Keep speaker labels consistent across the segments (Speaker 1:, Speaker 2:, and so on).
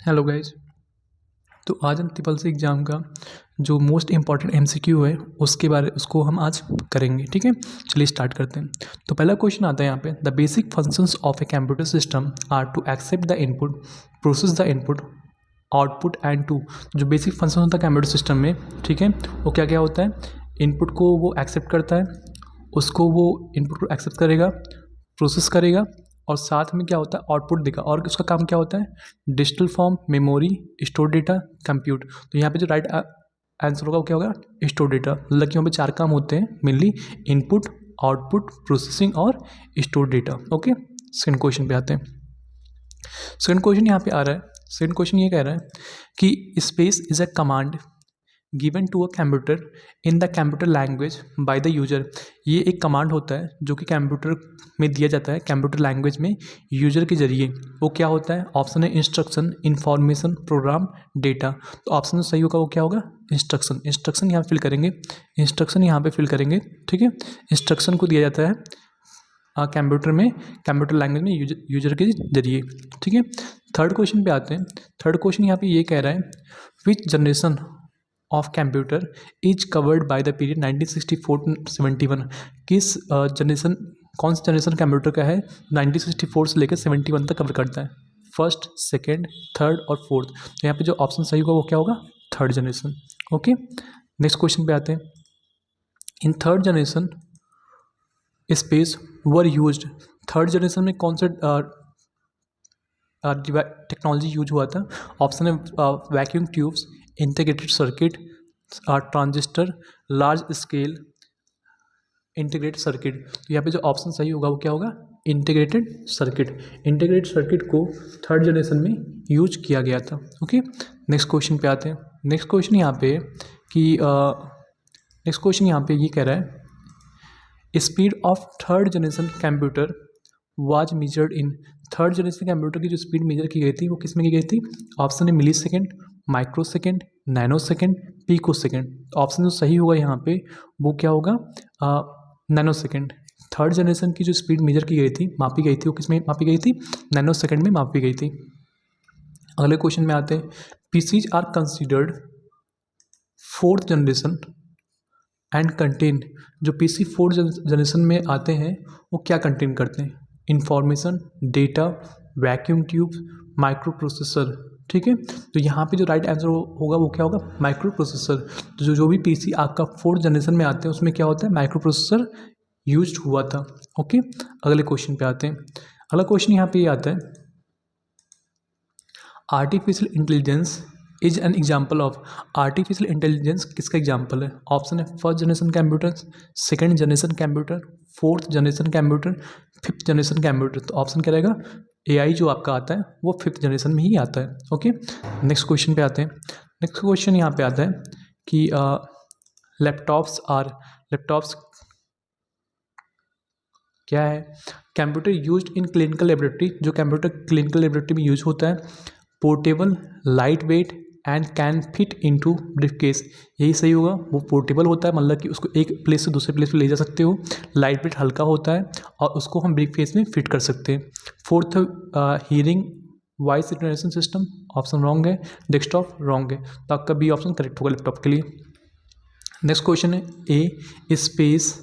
Speaker 1: Hello guys. तो आज हम ट्रिपल सी एग्ज़ाम का जो मोस्ट इम्पॉर्टेंट एमसीक्यू है उसको हम आज करेंगे। ठीक है, चलिए स्टार्ट करते हैं। तो पहला क्वेश्चन आता है यहाँ पे, the basic functions of a computer system are to accept the input, process the input, output and to. जो बेसिक फंक्शन होता है कंप्यूटर सिस्टम में, ठीक है, वो क्या क्या होता है? इनपुट को वो एक्सेप्ट करता है, उसको वो इनपुट को एक्सेप्ट करेगा, प्रोसेस करेगा और साथ में क्या होता है आउटपुट देगा। और उसका काम क्या होता है? Digital form, memory, store data, compute. तो यहाँ पे जो राइट आंसर होगा वो क्या होगा? Store data. मतलब कि यहाँ पे 4 काम होते हैं मेनली, इनपुट, आउटपुट, प्रोसेसिंग और store data. Okay, second question पे आते हैं। सेकंड क्वेश्चन यहाँ पे आ रहा है, सेकंड क्वेश्चन ये कह रहा है कि space is a command given to a computer in the computer language by the user. ये एक कमांड होता है जो कि कंप्यूटर में दिया जाता है कंप्यूटर लैंग्वेज में यूजर के जरिए। वो क्या होता है? ऑप्शन है इंस्ट्रक्शन, इंफॉर्मेशन, प्रोग्राम, डेटा। तो ऑप्शन जो सही होगा वो क्या होगा? इंस्ट्रक्शन। इंस्ट्रक्शन यहाँ फिल करेंगे, इंस्ट्रक्शन यहाँ पे फिल करेंगे। ठीक है, इंस्ट्रक्शन को दिया जाता है कंप्यूटर में, कंप्यूटर लैंग्वेज में यूजर के जरिए। ठीक है, थर्ड क्वेश्चन पे आते हैं। थर्ड क्वेश्चन यहाँ पे ये कह रहा है, विच generation of computer is covered by the period 1964 to 71। किस जनरेशन, कौन सा जनरेशन कंप्यूटर का है 1964 से लेकर 71 तक कवर करता है? फर्स्ट, सेकेंड, थर्ड और फोर्थ। तो यहाँ पे जो ऑप्शन सही होगा वो क्या होगा? Third generation. Okay, next question पे आते हैं। In third generation space were used. Third generation में कौन सा टेक्नोलॉजी यूज हुआ था? ऑप्शन है vacuum tubes, integrated circuit, transistor, large scale integrated circuit. तो यहाँ पे जो ऑप्शन सही होगा वो क्या होगा? Integrated circuit. इंटीग्रेटेड सर्किट को थर्ड जनरेशन में यूज किया गया था। ओके, नेक्स्ट क्वेश्चन पे आते हैं। नेक्स्ट क्वेश्चन यहाँ पे कि नेक्स्ट क्वेश्चन यहाँ पे ये कह रहा है, speed of third generation computer was measured in. Third generation computer की जो स्पीड मेजर की गई थी वो किस में की गई थी? ऑप्शन है milli second, micro second, nano second, pico second. Option जो सही होगा यहाँ पे वो क्या होगा? Nano second. थर्ड जनरेशन की जो स्पीड मेजर की गई थी, मापी गई थी, वो किस में मापी गई थी? नैनो सेकेंड में मापी गई थी। अगले क्वेश्चन में आते हैं, PCs are considered fourth generation and contain. जो पीसी फोर्थ जनरेशन में आते हैं वो क्या कंटेन करते हैं? Information, data, vacuum tube, microprocessor. ठीक है, तो यहाँ पे जो राइट आंसर होगा वो क्या होगा? Micro processor. तो जो भी पीसी आपका फोर्थ जनरेशन में आते हैं उसमें क्या होता है? माइक्रो प्रोसेसर यूज हुआ था। ओके, अगले क्वेश्चन पे आते हैं। अगला क्वेश्चन यहाँ पे ये आता है, artificial intelligence is an example of. Artificial intelligence किसका एग्जाम्पल है? ऑप्शन है first generation computer, second generation computer, fourth generation computer, fifth generation computer. तो ऑप्शन क्या रहेगा? एआई जो आपका आता है वो फिफ्थ जनरेशन में ही आता है। ओके, नेक्स्ट क्वेश्चन पे आते हैं। नेक्स्ट क्वेश्चन यहाँ पे आता है कि लैपटॉप्स क्या है? Computer used in clinical laboratory. जो कंप्यूटर क्लिनिकल लेबोरेटरी में यूज होता है, portable, light weight and can fit into briefcase. यही सही होगा, वो पोर्टेबल होता है, मतलब कि उसको एक प्लेस से दूसरे प्लेस पे ले जा सकते हो। लाइट वेट, हल्का होता है और उसको हम ब्रीफकेस में फिट कर सकते हैं। Fourth, hearing voice recognition system. Option wrong है। डेस्कटॉप रॉन्ग है, तो आपका बी ऑप्शन करेक्ट होगा लैपटॉप के लिए। नेक्स्ट क्वेश्चन है, a space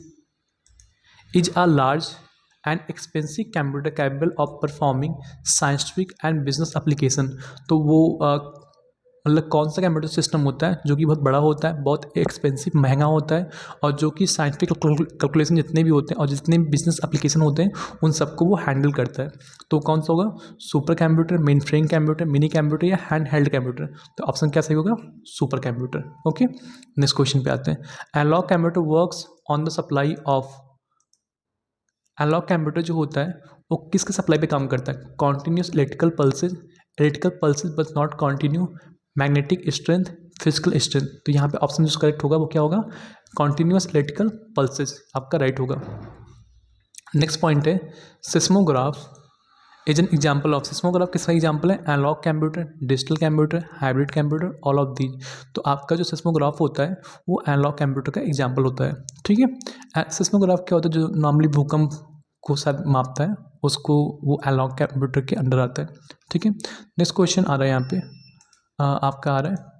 Speaker 1: is a large and expensive computer capable of performing scientific and business application. तो वो मतलब कौन सा कंप्यूटर सिस्टम होता है जो कि बहुत बड़ा होता है, बहुत एक्सपेंसिव, महंगा होता है और जो कि साइंटिफिक कैलकुलेशन जितने भी होते हैं और जितने भी बिजनेस एप्लीकेशन होते हैं उन सबको वो हैंडल करता है। तो कौन सा होगा? Supercomputer, mainframe computer, mini computer या हैंड हेल्ड कंप्यूटर। तो ऑप्शन क्या सही होगा? Supercomputer. Okay, next question पे आते हैं। Analogue computer works on the supply of. Analogue computer जो होता है वो किसके सप्लाई पे काम करता है? Continuous electrical pulses but not continue, magnetic strength, physical strength. तो यहाँ पे ऑप्शन जो करेक्ट होगा वो क्या होगा? कॉन्टिन्यूस इलेक्ट्रिकल पल्सेज आपका राइट होगा। नेक्स्ट पॉइंट है, seismograph is an example of. Seismograph किसका एग्जाम्पल है? Analogue computer, digital computer, hybrid computer, all of these. तो आपका जो सिस्मोग्राफ होता है वो एनालॉग कंप्यूटर का एग्जाम्पल होता है। ठीक है, सिस्मोग्राफ क्या होता है? जो नॉर्मली भूकंप को सब मापता है उसको वो एनालॉग कंप्यूटर के अंडर आता है। ठीक है, नेक्स्ट क्वेश्चन आ रहा है यहाँ पे आपका आ रहा है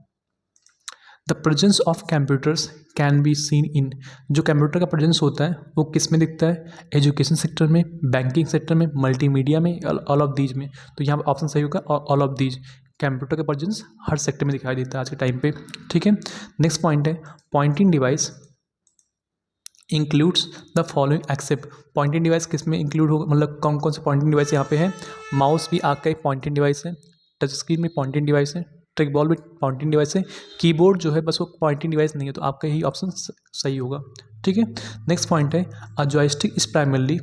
Speaker 1: the presence of computers can be seen in, जो कंप्यूटर का प्रेजेंस होता है वो किस में दिखता है, एजुकेशन सेक्टर में, बैंकिंग सेक्टर में, मल्टीमीडिया में, ऑल ऑफ दीज में। तो यहाँ पे ऑप्शन सही होगा ऑल ऑफ दीज। कंप्यूटर का प्रेजेंस हर सेक्टर में दिखाई देता है आज के टाइम पे। ठीक है, नेक्स्ट पॉइंट है pointing device includes the following except. Pointing device किस में इंक्लूड होगा, मतलब कौन कौन से पॉइंटिंग डिवाइस यहाँ पे है। माउस भी आपका एक पॉइंटिंग डिवाइस है, टच स्क्रीन में पॉइंटिंग डिवाइस है, ट्रैक बॉल भी पॉइंटिंग डिवाइस है, कीबोर्ड जो है बस वो पॉइंटिंग डिवाइस नहीं है। तो आपका यही ऑप्शन सही होगा। ठीक है, नेक्स्ट पॉइंट है a joystick is primarily,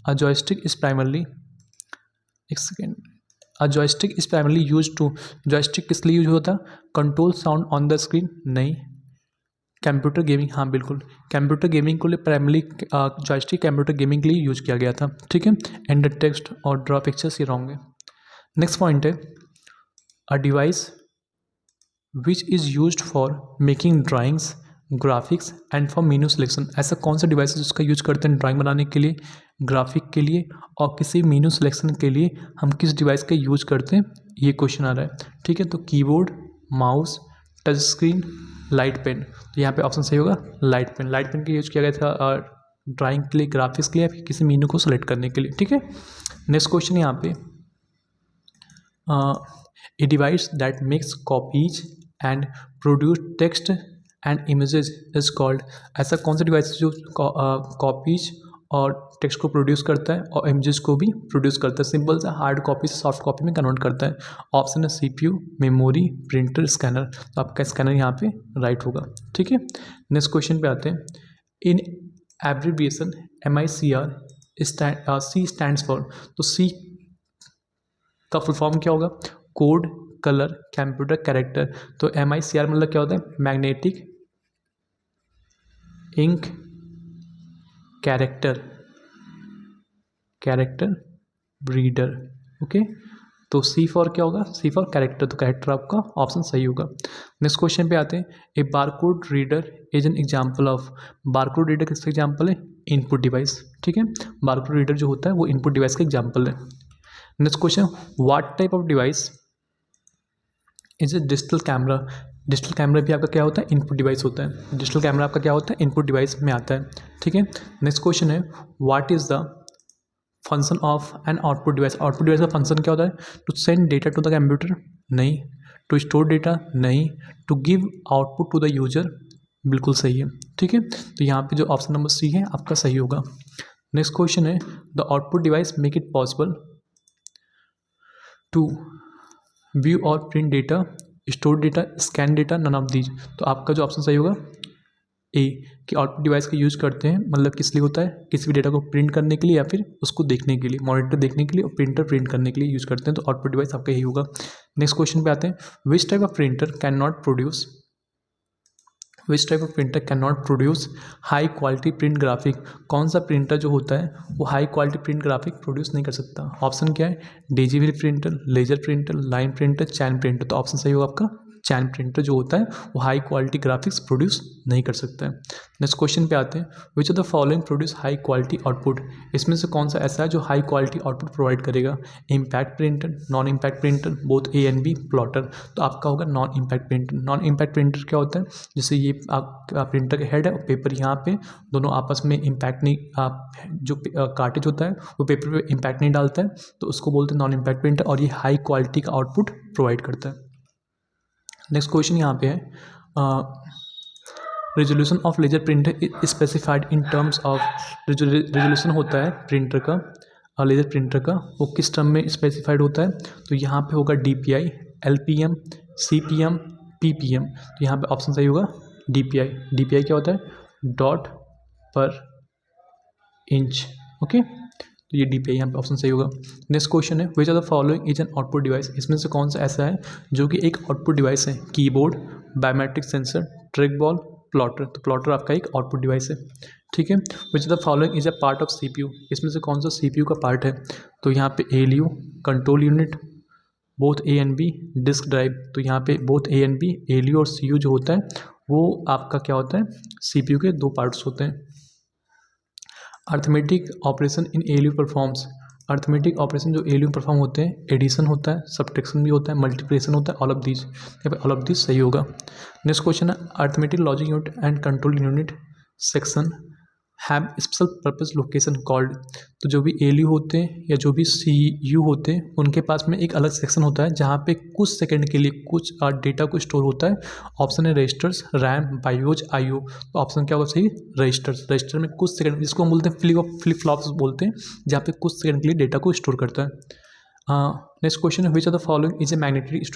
Speaker 1: a joystick is primarily, एक second, a joystick is primarily use to, joystick किस लिए यूज होता है, control sound on the screen, नहीं। कंप्यूटर गेमिंग, हाँ बिल्कुल, कंप्यूटर गेमिंग को लिए प्राइमरली जॉयस्टिक कंप्यूटर गेमिंग के लिए यूज किया गया था। ठीक है, एंड टेक्स्ट और ड्रॉ पिक्चर्स ये रॉन्ग है। नेक्स्ट पॉइंट है a device which is use for making drawings, graphics and for menu selection. ऐसा कौन सा डिवाइस है जिसका यूज करते हैं ड्राइंग बनाने के लिए, ग्राफिक के लिए और किसी मेनू सिलेक्शन के लिए हम किस डिवाइस का यूज करते हैं, ये क्वेश्चन आ रहा है। ठीक है, तो keyboard, mouse, touch screen, light pen. तो यहाँ पे ऑप्शन सही होगा लाइट पेन। लाइट पेन का यूज किया गया था ड्राइंग के लिए, ग्राफिक्स के लिए, या फिर किसी मेनू को सेलेक्ट करने के लिए। ठीक है, नेक्स्ट क्वेश्चन यहाँ पे a device that makes copies and produce text and images is called। ऐसा कौन सा डिवाइस जो कॉपीज और टेक्स्ट को प्रोड्यूस करता है और इमेजेस को भी प्रोड्यूस करता है, सिंपल सा हार्ड कॉपी से सॉफ्ट कॉपी में कन्वर्ट करता है। ऑप्शन है सीपीयू, मेमोरी, प्रिंटर, स्कैनर। तो आपका स्कैनर यहाँ पे राइट होगा। ठीक है, नेक्स्ट क्वेश्चन पे आते हैं in abbreviation MICR C stands for. तो सी का फुल फॉर्म क्या होगा, कोड, कलर, कंप्यूटर, कैरेक्टर। तो MICR मतलब क्या होता है, magnetic ink character, character reader. Okay, तो सी फॉर क्या होगा, सी फॉर कैरेक्टर। तो कैरेक्टर आपका ऑप्शन सही होगा। नेक्स्ट क्वेश्चन पे आते हैं a barcode reader is an example of. Barcode reader किसका एग्जाम्पल है, इनपुट डिवाइस। ठीक है, बारकोड रीडर जो होता है वो इनपुट डिवाइस का एग्जाम्पल है। Next question what type of device is a digital camera. Digital camera भी आपका क्या होता है, इनपुट डिवाइस होता है। डिजिटल कैमरा आपका क्या होता है, इनपुट डिवाइस में आता है। ठीक है, नेक्स्ट क्वेश्चन है what is the function of an output device. Output device का फंक्शन क्या होता है, to send data to the computer, नहीं। टू स्टोर डेटा, नहीं। To give output to the user, बिल्कुल सही है। ठीक है, तो यहाँ पे जो ऑप्शन नंबर सी है आपका सही होगा। नेक्स्ट क्वेश्चन है the output device make it possible to view और print data, store data, scan data, none of these. तो आपका जो ऑप्शन सही होगा ए, कि आउटपुट डिवाइस का यूज़ करते हैं, मतलब किस लिए होता है, किसी भी डेटा को प्रिंट करने के लिए या फिर उसको देखने के लिए, मॉनिटर देखने के लिए और प्रिंटर प्रिंट करने के लिए यूज़ करते हैं। तो आउटपुट डिवाइस आपका यही होगा। नेक्स्ट क्वेश्चन पे आते हैं which type of printer can not produce, which type of printer can not produce high quality print graphic. कौन सा प्रिंटर जो होता है वो high quality print graphic produce नहीं कर सकता। ऑप्शन क्या है, digital printer, laser printer, line printer, chain printer. तो ऑप्शन सही होगा आपका चैन प्रिंटर जो होता है वो हाई क्वालिटी ग्राफिक्स प्रोड्यूस नहीं कर सकता है। नेक्स्ट क्वेश्चन पे आते हैं which of the following produce high quality output. इसमें से कौन सा ऐसा है जो हाई क्वालिटी आउटपुट प्रोवाइड करेगा, impact printer, non impact printer, both A and B, plotter. तो आपका होगा non impact printer. Non impact printer क्या होता है, जैसे ये आपका प्रिंटर का हेड है और पेपर यहाँ पे दोनों आपस में इम्पैक्ट नहीं, जो कार्टेज होता है वो पेपर पे इम्पैक्ट नहीं डालता है, तो उसको बोलते हैं नॉन इम्पैक्ट प्रिंटर, और ये हाई क्वालिटी का आउटपुट प्रोवाइड करता है। नेक्स्ट क्वेश्चन यहाँ पे है resolution of laser printer specified in terms of. Resolution होता है प्रिंटर का, लेजर प्रिंटर का, वो किस टर्म में स्पेसिफाइड होता है। तो यहाँ पे होगा DPI, LPM, CPM, PPM। तो यहाँ पे ऑप्शन सही होगा DPI। DPI क्या होता है, डॉट पर इंच। ओके, तो ये DPI यहाँ पे ऑप्शन सही होगा। नेक्स्ट क्वेश्चन है which are the following is an output device. इसमें से कौन सा ऐसा है जो कि एक आउटपुट डिवाइस है, keyboard, biometric sensor, trackball, plotter. तो प्लॉटर आपका एक आउटपुट डिवाइस है। ठीक है, which are the following is a part of CPU। इसमें से कौन सा CPU का पार्ट है, तो यहाँ पे ALU, control unit, both A and B, disk drive. तो यहाँ पे both A and B, ALU और CU जो होता है वो आपका क्या होता है, CPU के दो पार्ट्स होते हैं। Arithmetic operation in ALU performs, arithmetic operation जो एलयू परफॉर्म होते हैं, एडिशन होता है, सब्ट्रैक्शन भी होता है, मल्टीप्लिकेशन होता है, ऑल ऑफ दीज, यहाँ पे ऑल ऑफ दीज सही होगा। नेक्स्ट क्वेश्चन है arithmetic logic unit and control unit section have special purpose location called, तो जो भी एलयू होते हैं या जो भी सीयू होते हैं उनके पास में एक अलग सेक्शन होता है जहाँ पे कुछ सेकंड के लिए कुछ डेटा को स्टोर होता है। ऑप्शन है रजिस्टर्स, रैम, बायोज, आईओ। तो ऑप्शन क्या होगा सही, रजिस्टर्स। रजिस्टर में कुछ सेकंड, जिसको हम बोलते हैं फ्लिप फ्लॉप्स बोलते हैं, जहाँ पे कुछ सेकंड के लिए डेटा को स्टोर करता है। नेक्स्ट क्वेश्चन है which are the following is a magnetic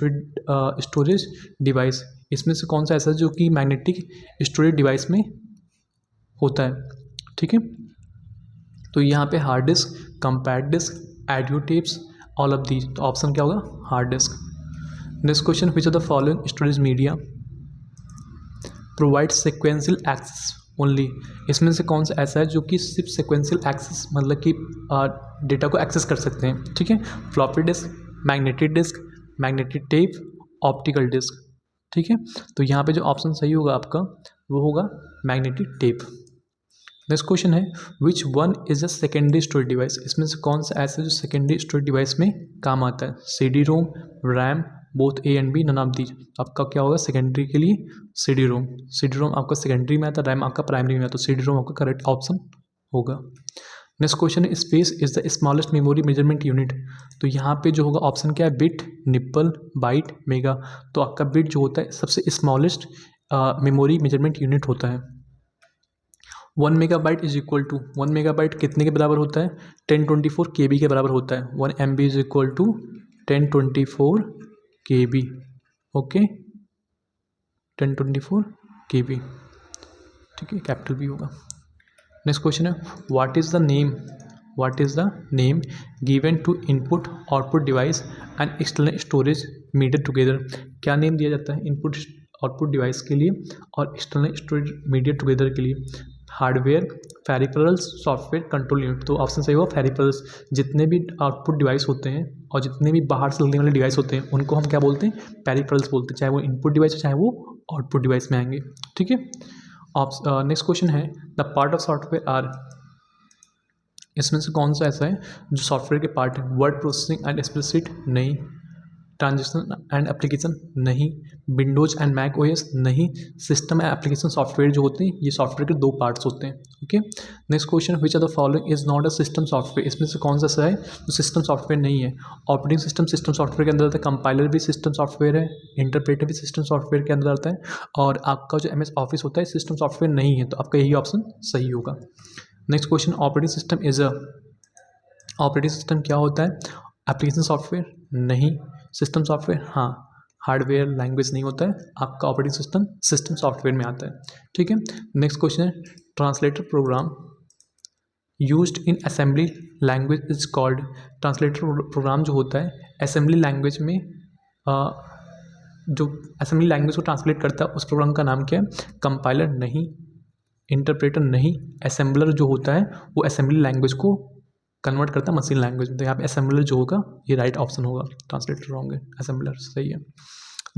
Speaker 1: storage device, इसमें से कौन सा ऐसा है जो कि मैग्नेटिक स्टोरेज डिवाइस में होता है, ठीक है। तो यहाँ पे hard disk, compact disk, audio tapes, all of these, तो ऑप्शन क्या होगा hard disk. Next question which are the following storage media provide sequential access only, इसमें से कौन सा ऐसा है जो कि सिर्फ सिक्वेंशियल एक्सेस मतलब कि डेटा को एक्सेस कर सकते हैं, ठीक है। Floppy disk, magnetic tape, optical disk, ठीक है। तो यहाँ पे जो ऑप्शन सही होगा आपका वो होगा मैग्नेटिक टेप। नेक्स्ट क्वेश्चन है which one is a secondary storage device, इसमें से कौन सा ऐसा है जो सेकेंडरी स्टोरेज डिवाइस में काम आता है। CD ROM, RAM, both A and B, none of these. आपका क्या होगा सेकेंडरी के लिए CD रोम। CD रोम आपका सेकेंडरी में आता है, रैम आपका प्राइमरी में आता है, तो CD रोम आपका करेक्ट ऑप्शन होगा। नेक्स्ट क्वेश्चन है space is the smallest memory measurement unit, तो यहाँ पे जो होगा ऑप्शन क्या है बिट, निप्पल, बाइट, मेगा। तो आपका बिट जो होता है सबसे स्मॉलेस्ट मेमोरी मेजरमेंट यूनिट होता है। 1 megabyte is equal to 1 megabyte कितने के बराबर होता है 1024 KB के बराबर होता है। 1 MB is equal to 1024 KB, okay 1024 KB, ठीक है, कैपिटल भी होगा। नेक्स्ट क्वेश्चन है what is the name given to input output device and external storage media together, क्या नेम दिया जाता है इनपुट आउटपुट डिवाइस के लिए और एक्सटर्नल स्टोरेज मीडिया टुगेदर के लिए। Hardware, peripherals, software, control unit. तो ऑप्शन सही होगा पेरिफेरल्स। जितने भी आउटपुट डिवाइस होते हैं और जितने भी बाहर से लगने वाले डिवाइस होते हैं उनको हम क्या बोलते हैं पेरिफेरल्स बोलते हैं, चाहे वो इनपुट डिवाइस हो चाहे वो आउटपुट डिवाइस में आएंगे, ठीक है। नेक्स्ट क्वेश्चन है the part of software are, इसमें से कौन सा ऐसा है जो सॉफ्टवेयर के पार्ट है। वर्ड प्रोसेसिंग एंड स्प्रेडशीट नहीं, ट्रांजेक्शन एंड एप्लीकेशन नहीं, विंडोज एंड मैक OS नहीं, सिस्टम एंड एप्लीकेशन सॉफ्टवेयर जो होते हैं ये सॉफ्टवेयर के 2 पार्ट्स होते हैं, okay. Next question which are the following is not a system software, इसमें से कौन सा है जो सिस्टम सॉफ्टवेयर नहीं है। ऑपरेटिंग सिस्टम सिस्टम सॉफ्टवेयर के अंदर आता है, कंपाइलर भी सिस्टम सॉफ्टवेयर है, इंटरप्रेटर भी सिस्टम सॉफ्टवेयर के अंदर आता है, और आपका जो MS ऑफिस होता है सिस्टम सॉफ्टवेयर नहीं है, तो आपका यही ऑप्शन सही होगा। Next question operating system is a, operating system क्या होता है एप्लीकेशन सॉफ्टवेयर नहीं, सिस्टम सॉफ्टवेयर हाँ, हार्डवेयर लैंग्वेज नहीं होता है, आपका ऑपरेटिंग सिस्टम सिस्टम सॉफ्टवेयर में आता है, ठीक है। नेक्स्ट क्वेश्चन है translator program used in assembly language is called, translator program जो होता है असेंबली लैंग्वेज में जो असेंबली लैंग्वेज को ट्रांसलेट करता है उस प्रोग्राम का नाम क्या है। कंपाइलर नहीं, इंटरप्रेटर नहीं, असेंबलर जो होता है वो असेंबली लैंग्वेज को कन्वर्ट करता है मशीन लैंग्वेज में, तो यहाँ पे असेंबलर जो होगा ये राइट ऑप्शन होगा, ट्रांसलेटर रॉन्ग है, असेंबलर सही है।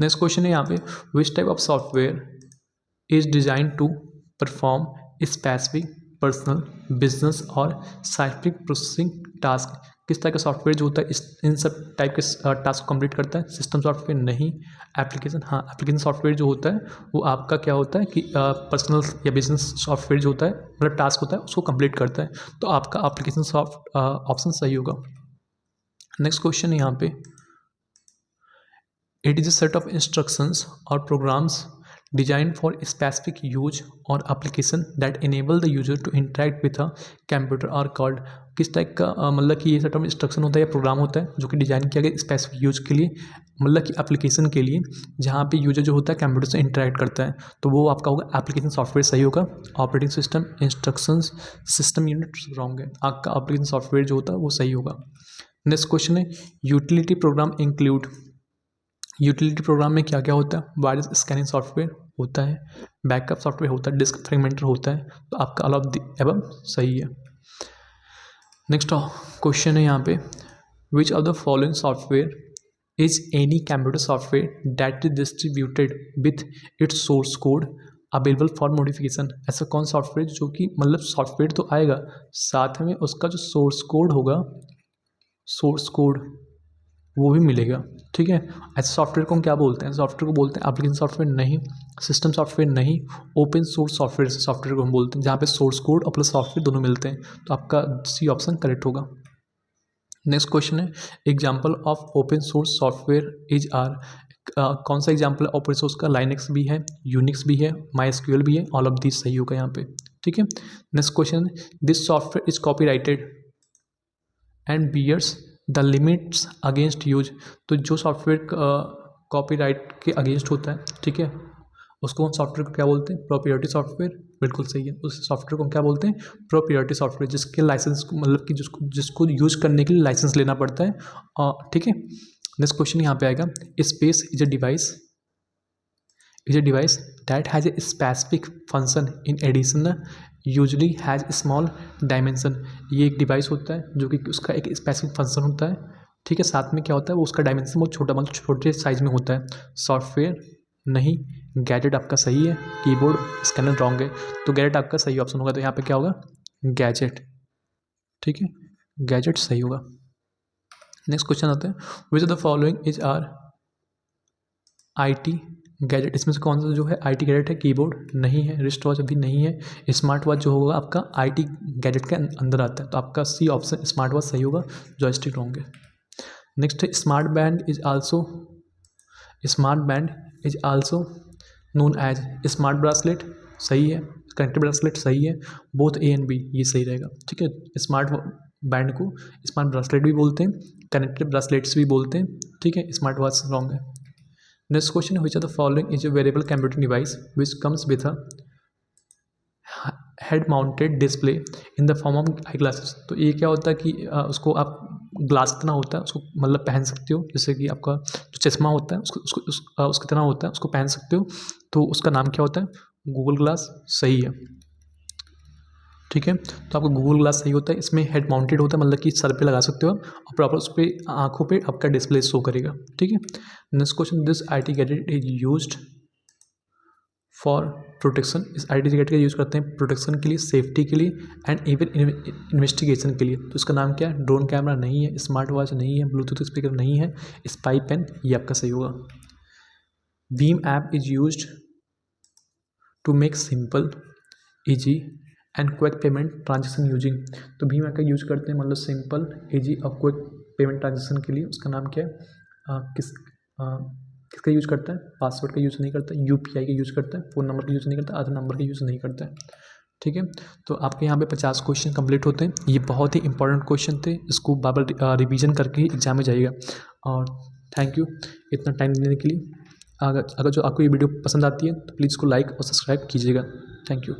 Speaker 1: नेक्स्ट क्वेश्चन है यहाँ पे which type of software is design to perform specific personal business और साइंटिफिक प्रोसेसिंग टास्क, किस तरह का सॉफ्टवेयर जो होता है इन सब टाइप के टास्क को कंप्लीट करता है। सिस्टम सॉफ्टवेयर नहीं, एप्लीकेशन हाँ, एप्लीकेशन सॉफ्टवेयर जो होता है वो आपका क्या होता है कि पर्सनल या बिजनेस सॉफ्टवेयर जो होता है मतलब टास्क होता है उसको कंप्लीट करता है, तो आपका एप्लीकेशन सॉफ्ट ऑप्शन सही होगा। नेक्स्ट क्वेश्चन यहाँ पे it is a set of instructions और programmes designed for specific use or application that enable the user to interact with a computer are called, किस टाइप का मतलब कि ये सेट ऑफ इंस्ट्रक्शन होता है या प्रोग्राम होता है जो कि डिज़ाइन किया गया स्पेसिफिक यूज के लिए, मतलब कि एप्लीकेशन के लिए जहाँ पे यूजर जो होता है कंप्यूटर से इंटरेक्ट करता है, तो वो आपका होगा एप्लीकेशन सॉफ्टवेयर सही होगा। Operating system, instructions, system unit wrong है, आपका एप्लीकेशन सॉफ्टवेयर जो होता है वो सही होगा। नेक्स्ट क्वेश्चन है utility programme include, utility programme में क्या क्या होता है। वायरस स्कैनिंग सॉफ्टवेयर होता है, बैकअप सॉफ्टवेयर होता है, डिस्क फ्रेगमेंटर होता है, तो आपका ऑल ऑफ द एबव सही है। नेक्स्ट क्वेश्चन है यहाँ पे विच of the following software is any computer software that is distributed with its source code available for modification, ऐसा कौन सॉफ्टवेयर जो कि मतलब सॉफ्टवेयर तो आएगा साथ में उसका जो सोर्स कोड होगा, सोर्स कोड वो भी मिलेगा, ठीक है। ऐसे सॉफ्टवेयर को हम क्या बोलते हैं? सॉफ्टवेयर को बोलते हैं एप्लीकेशन सॉफ्टवेयर नहीं, सिस्टम सॉफ्टवेयर नहीं, ओपन सोर्स सॉफ्टवेयर को हम बोलते हैं, जहाँ पे सोर्स कोड और प्लस सॉफ्टवेयर दोनों मिलते हैं। तो आपका सी ऑप्शन करेक्ट होगा। नेक्स्ट क्वेश्चन है example of open source software is or, कौन सा एग्जाम्पल है ओपन सोर्स का? लाइनक्स भी है, यूनिक्स भी है, MySQL भी है, ऑल ऑफ दिस सही होगा यहाँ पे, ठीक है। Next question, this software is copyrighted and bears the limits against use, तो जो सॉफ्टवेयर कॉपीराइट के अगेंस्ट होता है, ठीक है, उसको हम सॉफ्टवेयर को क्या बोलते हैं? प्रोप्राइटरी सॉफ्टवेयर, बिल्कुल सही है। उस सॉफ्टवेयर को हम क्या बोलते हैं? प्रोप्राइटरी सॉफ्टवेयर, जिसके लाइसेंस मतलब कि जिसको यूज करने के लिए लाइसेंस लेना पड़ता है, ठीक है। नेक्स्ट क्वेश्चन यहाँ पे आएगा, space is a device that has a specific function in addition usually has a small dimension, ये एक डिवाइस होता है जो कि उसका एक स्पेसिफिक फंक्शन होता है, ठीक है, साथ में क्या होता है वो उसका डायमेंशन बहुत छोटा मतलब छोटे साइज में होता है। सॉफ्टवेयर नहीं, गैजेट आपका सही है, कीबोर्ड स्कैनर रॉन्ग है, तो गैजेट आपका सही ऑप्शन होगा, तो यहाँ पे क्या होगा? गैजेट, ठीक है, गैजेट सही होगा। नेक्स्ट क्वेश्चन आता है, which of the following is or IT gadget, इसमें से कौन सा जो है IT गैजेट है? कीबोर्ड नहीं है, रिस्ट वॉच अभी नहीं है, स्मार्ट वॉच जो होगा आपका IT गैजेट के अंदर आता है, तो आपका सी ऑप्शन स्मार्ट वॉच सही होगा, जॉयस्टिक रॉन्ग है। नेक्स्ट है smart band is also known as smart bracelet, सही है, कनेक्टेड ब्रासलेट सही है, बोथ A एंड B ये सही रहेगा, ठीक है। स्मार्ट बैंड को स्मार्ट ब्रासलेट भी बोलते हैं, कनेक्टेड ब्रासलेट्स भी बोलते हैं, ठीक है, स्मार्ट वॉच रॉन्ग है। Next question, which are the following is a wearable computing device which comes with a head mounted display in the form of eye glasses, तो ये क्या होता है कि उसको आप ग्लास कितना होता है उसको मतलब पहन सकते हो, जैसे कि आपका जो चश्मा होता है उसके तरह होता है, उसको पहन सकते हो, तो उसका नाम क्या होता है? गूगल ग्लास, सही है, ठीक है। तो आपका गूगल ग्लास सही होता है, इसमें हेड माउंटेड होता है मतलब कि सर पे लगा सकते हो और प्रॉपर उस पर आँखों पे आपका डिस्प्ले शो करेगा, ठीक है। Next question, this IT gadget is used for protection, इस IT गैजेट का यूज़ करते हैं प्रोटेक्शन के लिए, सेफ्टी के लिए एंड इवन इन्वेस्टिगेशन के लिए, तो इसका नाम क्या है? ड्रोन कैमरा नहीं है, स्मार्ट वॉच नहीं है, ब्लूटूथ स्पीकर नहीं है, स्पाई पेन ये आपका सही होगा। BHIM app is used to make simple easy and quick payment transaction using, तो भीम ऐप का यूज करते हैं मतलब सिंपल ईजी और क्विक पेमेंट ट्रांजेक्शन के लिए, उसका नाम क्या है? किसका यूज करता है? पासवर्ड का यूज़ नहीं करता, UPI का यूज़ करता है, फ़ोन नंबर का यूज़ नहीं करता, आधार नंबर का यूज़ नहीं करता है, ठीक है। तो आपके यहाँ पे 50 क्वेश्चन कंप्लीट होते हैं, ये बहुत ही इंपॉर्टेंट क्वेश्चन थे, इसको बार बार रिविजन करके ही एग्जाम में जाइएगा। और थैंक यू इतना टाइम देने के लिए। अगर जो आपको ये वीडियो पसंद आती है तो प्लीज़ इसको लाइक और सब्सक्राइब कीजिएगा। Thank you.